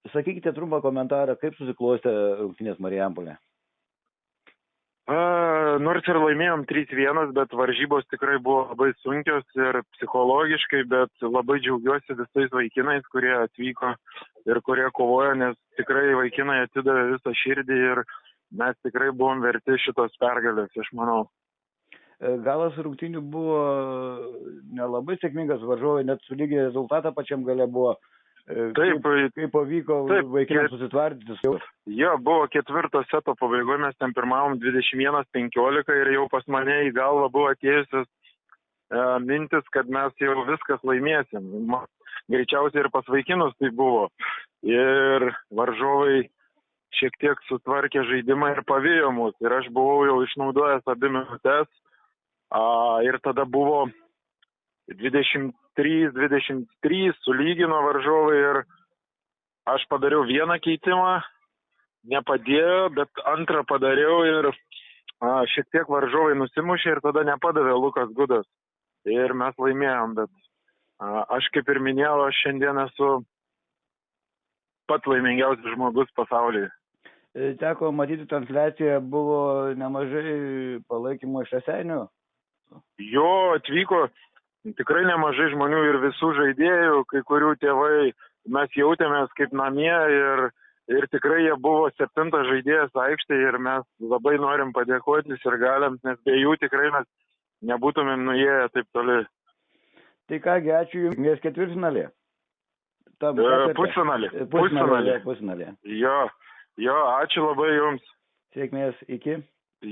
Sakykite trumpą komentarą, kaip susiklostė rungtynės Marijampolė. Nors ir laimėjom 3-1, bet varžybos tikrai buvo labai sunkios ir psichologiškai, bet labai džiaugiuosi visais vaikinais, kurie atvyko ir kurie kovojo, nes tikrai vaikinai atidavė visą širdį ir mes tikrai buvom verti šitos pergalės, aš manau. Galas rungtynių buvo nelabai sėkmingas, varžovai net sulygė rezultatą pačiam gale buvo. Taip, kaip pavyko vaikinams susitvardyti? Jo, buvo ketvirto seto pabaigoje, mes ten pirmavom 21-15 ir jau pas mane į galvą buvo atėjusios mintis, kad mes jau viskas laimėsim. Greičiausiai ir pas vaikinus tai buvo. Ir varžovai šiek tiek sutvarkė žaidimą ir pavijo mus. Ir aš buvau jau išnaudojęs 2 minutės. Ir tada buvo 23-23 sulygino varžovai ir aš padariau vieną keitimą, nepadėjo, bet antrą padariau ir šiek tiek varžovai nusimušė ir tada nepadavė Lukas Gudas. Ir mes laimėjom, bet aš kaip ir minėjau, aš šiandien esu pats laimingiausias žmogus pasaulyje. Teko matyti transliaciją, buvo nemažai palaikymo iš Raseinių. Jo, atvyko tikrai nemažai žmonių ir visų žaidėjų, kai kurių tėvai, mes jautėmės kaip namie ir tikrai jie buvo 7 žaidėjas aikštėje ir mes labai norim padėkoti ir galim, nes be jų tikrai mes nebūtumėm nuėję taip toli. Tai kągi, ačiū Jums, ketvirtfinalį. Pusfinalį. Pusfinalį. Jo, ačiū labai Jums. Sėkmės, iki.